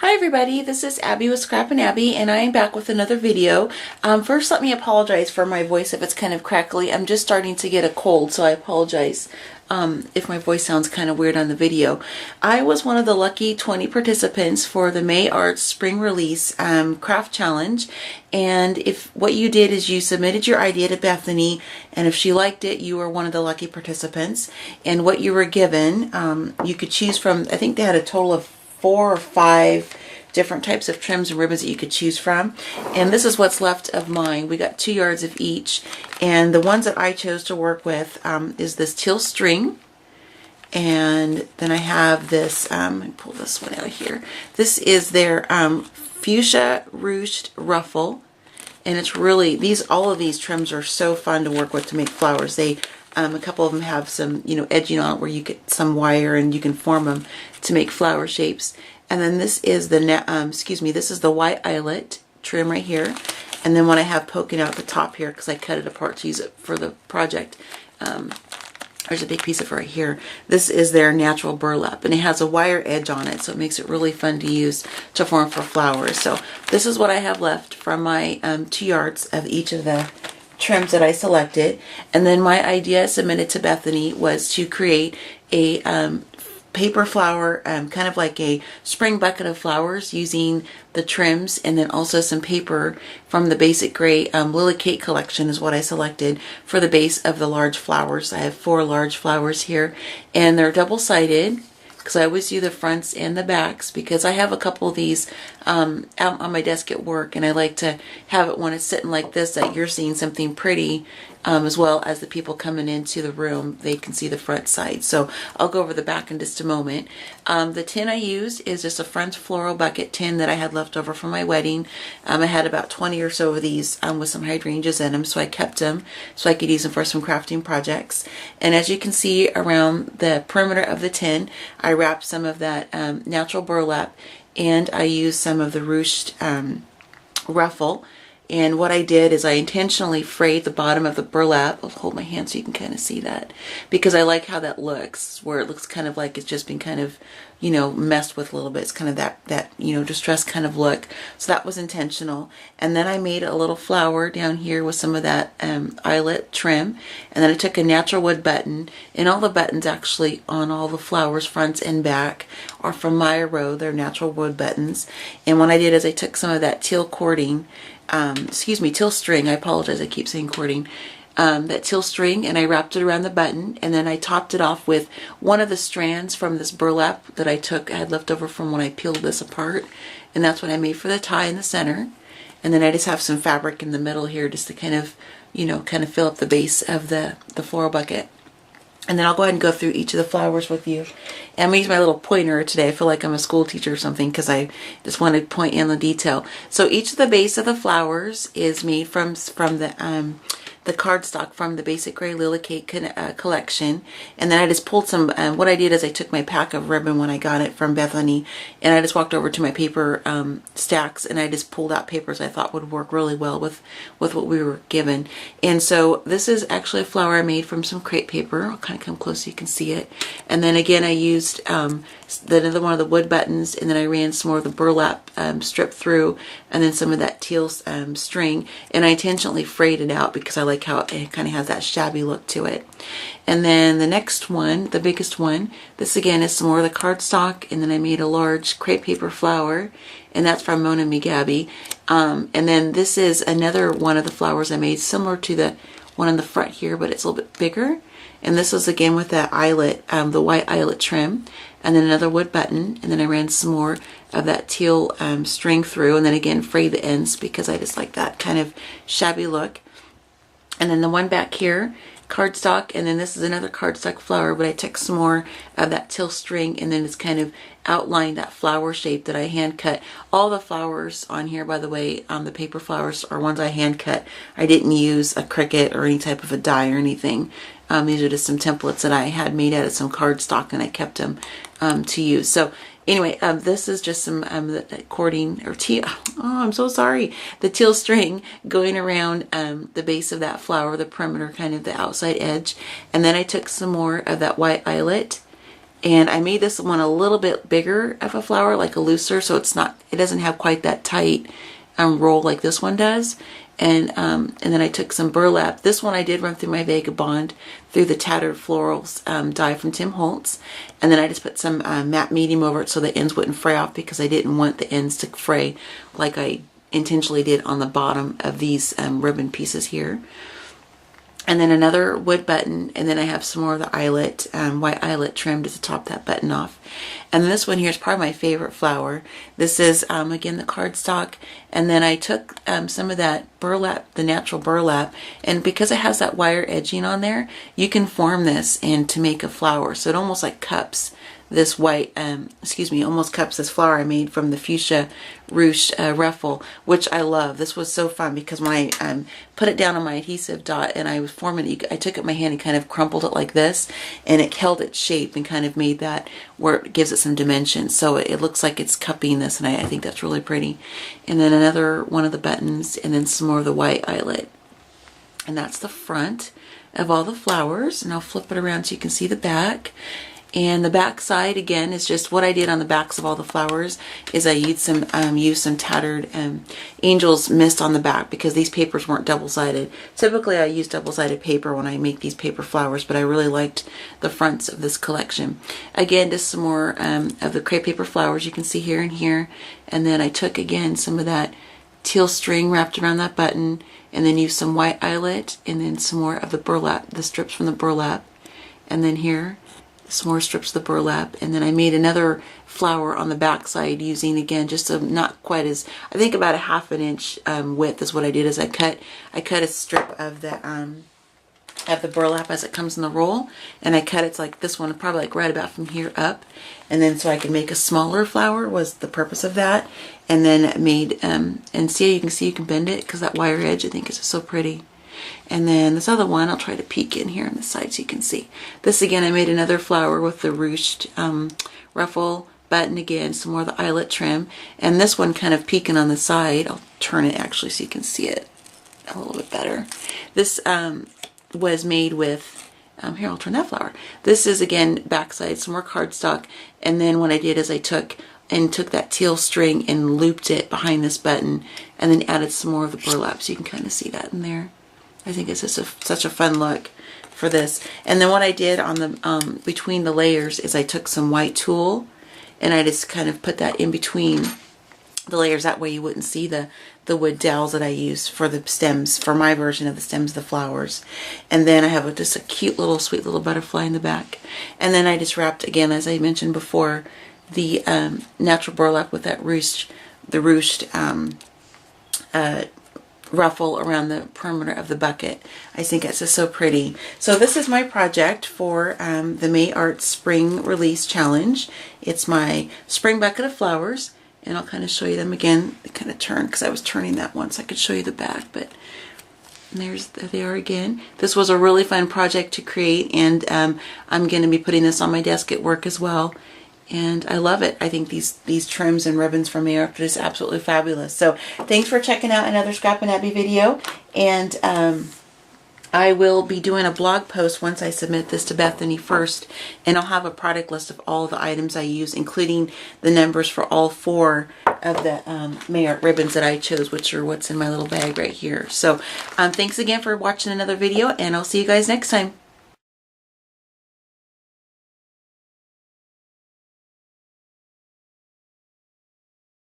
Hi everybody, this is Abby with Scrappin' Abby, and I am back with another video. First, let me apologize for my voice if it's kind of crackly. I'm just starting to get a cold, so I apologize if my voice sounds kind of weird on the video. I was one of the lucky 20 participants for the May Arts Spring Release Craft Challenge, and if what you did is you submitted your idea to Bethany, and if she liked it, you were one of the lucky participants. And what you were given, you could choose from, I think they had a total of 4 or 5 different types of trims and ribbons that you could choose from, and this is what's left of mine. We got 2 yards of each, and the ones that I chose to work with is this teal string, and then I have this, let me pull this one out here. This is their fuchsia ruched ruffle, and it's really, all of these trims are so fun to work with to make flowers. They a couple of them have some, edging on it where you get some wire and you can form them to make flower shapes. And then this is the this is the white eyelet trim right here. And then what I have poking out the top here, because I cut it apart to use it for the project, there's a big piece of it right here. This is their natural burlap, and it has a wire edge on it, so it makes it really fun to use to form for flowers. So this is what I have left from my 2 yards of each of the trims that I selected. And then my idea submitted to Bethany was to create a paper flower, kind of like a spring bucket of flowers using the trims, and then also some paper from the Basic Grey Lily Kate collection is what I selected for the base of the large flowers. I have 4 large flowers here, and they're double-sided, because I always do the fronts and the backs, because I have a couple of these out on my desk at work, and I like to have it when it's sitting like this, that you're seeing something pretty, as well as the people coming into the room, they can see the front side. So I'll go over the back in just a moment. The tin I used is just a front floral bucket tin that I had left over from my wedding. I had about 20 or so of these with some hydrangeas in them, so I kept them so I could use them for some crafting projects. And as you can see around the perimeter of the tin, I wrapped some of that natural burlap, and I used some of the ruched ruffle. And what I did is I intentionally frayed the bottom of the burlap. I'll hold my hand so you can kind of see that, because I like how that looks, where it looks kind of like it's just been kind of, messed with a little bit. It's kind of that distressed kind of look. So that was intentional. And then I made a little flower down here with some of that eyelet trim. And then I took a natural wood button, and all the buttons actually on all the flowers, fronts and back, are from Maya Row. They're natural wood buttons. And what I did is I took some of that teal cording, teal string, I apologize, I keep saying cording, that teal string, and I wrapped it around the button, and then I topped it off with one of the strands from this burlap that I had left over from when I peeled this apart, and that's what I made for the tie in the center. And then I just have some fabric in the middle here just to kind of fill up the base of the floral bucket. And then I'll go ahead and go through each of the flowers with you. And I'm going to use my little pointer today. I feel like I'm a school teacher or something, because I just want to point in the detail. So each of the base of the flowers is made from the cardstock from the Basic Grey Lily Kate collection. And then I just pulled some, what I did is I took my pack of ribbon when I got it from Bethany, and I just walked over to my paper stacks, and I just pulled out papers I thought would work really well with what we were given. And so this is actually a flower I made from some crepe paper. I'll kind of come close so you can see it. And then again I used another one of the wood buttons, and then I ran some more of the burlap strip through, and then some of that teal string, and I intentionally frayed it out because I like how it kind of has that shabby look to it. And then the next one, the biggest one, this again is some more of the cardstock, and then I made a large crepe paper flower, and that's from Mona Me Gabby. And then this is another one of the flowers I made, similar to the one on the front here, but it's a little bit bigger. And this was again with that eyelet, the white eyelet trim, and then another wood button, and then I ran some more of that teal string through, and then again frayed the ends because I just like that kind of shabby look. And then the one back here, cardstock, and then this is another cardstock flower, but I took some more of that teal string, and then it's kind of outlined that flower shape that I hand cut. All the flowers on here, by the way, the paper flowers are ones I hand cut. I didn't use a Cricut or any type of a die or anything. These are just some templates that I had made out of some cardstock, and I kept them to use. So anyway, this is just some the cording, or I'm so sorry, the teal string going around the base of that flower, the perimeter, kind of the outside edge. And then I took some more of that white eyelet, And I made this one a little bit bigger of a flower, like a looser, so it doesn't have quite that tight roll like this one does. And then I took some burlap. This one I did run through my Vagabond through the Tattered Florals dye from Tim Holtz. And then I just put some matte medium over it so the ends wouldn't fray off, because I didn't want the ends to fray like I intentionally did on the bottom of these ribbon pieces here. And then another wood button, and then I have some more of the eyelet, white eyelet trimmed to top that button off. And then this one here is probably my favorite flower. This is, again, the cardstock. And then I took some of that burlap, the natural burlap, and because it has that wire edging on there, you can form this and to make a flower. So it almost like cups this white, almost cups this flower I made from the fuchsia ruched ruffle, which I love. This was so fun because when I put it down on my adhesive dot and I was forming it, I took it in my hand and kind of crumpled it like this, and it held its shape and kind of made that where it gives it some dimension. So it looks like it's cupping this, and I think that's really pretty. And then another one of the buttons, and then some more of the white eyelet. And that's the front of all the flowers, and I'll flip it around so you can see the back. And the back side, again, is just what I did on the backs of all the flowers is I used some tattered Angel's Mist on the back because these papers weren't double-sided. Typically I use double-sided paper when I make these paper flowers, but I really liked the fronts of this collection. Again, just some more of the crepe paper flowers you can see here and here. And then I took, again, some of that teal string wrapped around that button, and then used some white eyelet, and then some more of the burlap, the strips from the burlap. And then here, some more strips of the burlap, and then I made another flower on the back side using, again, just a not quite as, I think about a 1/2 inch width is what I did. Is I cut a strip of the burlap as it comes in the roll, and I cut it like this one, probably like right about from here up, and then so I could make a smaller flower was the purpose of that. And then made and you can bend it because that wire edge, I think, is just so pretty. And then this other one, I'll try to peek in here on the side so you can see. This, again, I made another flower with the ruched ruffle button, again, some more of the eyelet trim. And this one kind of peeking on the side. I'll turn it actually so you can see it a little bit better. This was made with, here, I'll turn that flower. This is, again, backside, some more cardstock. And then what I did is I took that teal string and looped it behind this button, and then added some more of the burlap so you can kind of see that in there. I think it's just such a fun look for this. And then what I did on the between the layers is I took some white tulle, and I just kind of put that in between the layers. That way you wouldn't see the wood dowels that I used for the stems, for my version of the stems of the flowers. And then I have just a cute little, sweet little butterfly in the back. And then I just wrapped, again, as I mentioned before, the natural burlap with that ruched ruffle around the perimeter of the bucket. I think it's just so pretty. So this is my project for the May Art Spring Release Challenge. It's my spring bucket of flowers, and I'll kind of show you them again. They kind of turn because I was turning that one so I could show you the back, but there they are again. This was a really fun project to create, and I'm going to be putting this on my desk at work as well. And I love it. I think these trims and ribbons from May Art are just absolutely fabulous. So thanks for checking out another Scrap and Abby video. And I will be doing a blog post once I submit this to Bethany first. And I'll have a product list of all the items I use, including the numbers for all 4 of the May Art ribbons that I chose, which are what's in my little bag right here. So thanks again for watching another video, and I'll see you guys next time.